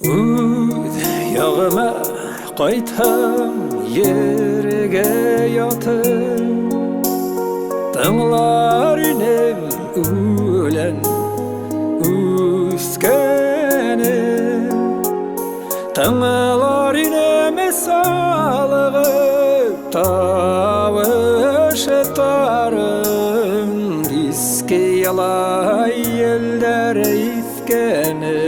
Үз яғыма қайтам ерге ятып, тыңлар инем өлең үскәне, тыңлар инем салығып тавышы тарым, иске ялай елдер искәне.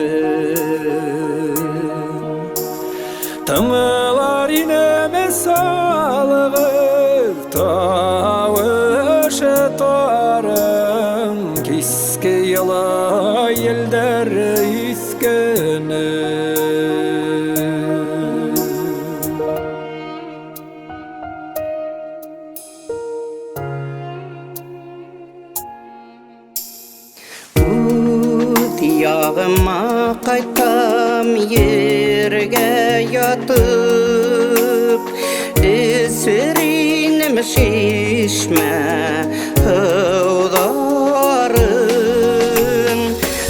Тыңлар инем салығып тавышы тарым, киске ялай елдер искәне. Яғыма қайтам ерге ятып, Ісірінім шешмә ұлдарын.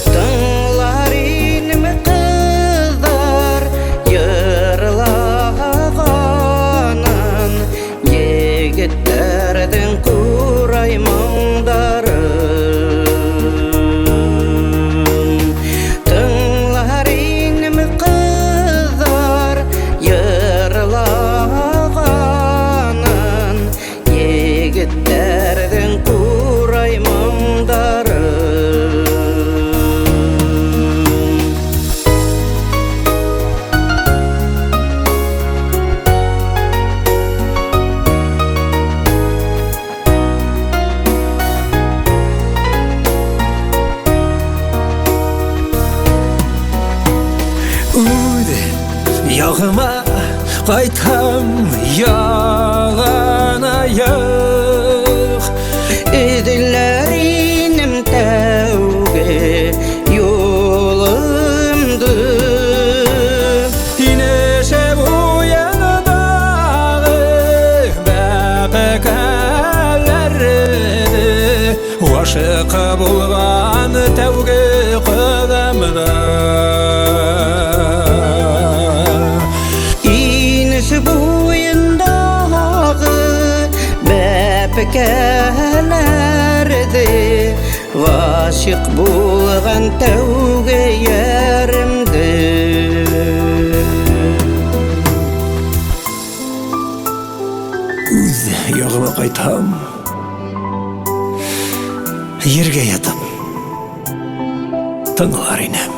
Тыңлар инім қыздар йырлағанын, егіттердің құраймаңдарын. Яғыма қайтам яған аяқ, Эділер инім тәуге yolымды. Инеше буяныдағы бәпекәләрді, Ашық болған тәуге қыдамды. Boyundağı bәпекәләрді, Ғашық болған тәуге ерімді. Үз яғыма қайтам ерге ятып, тыңлар инем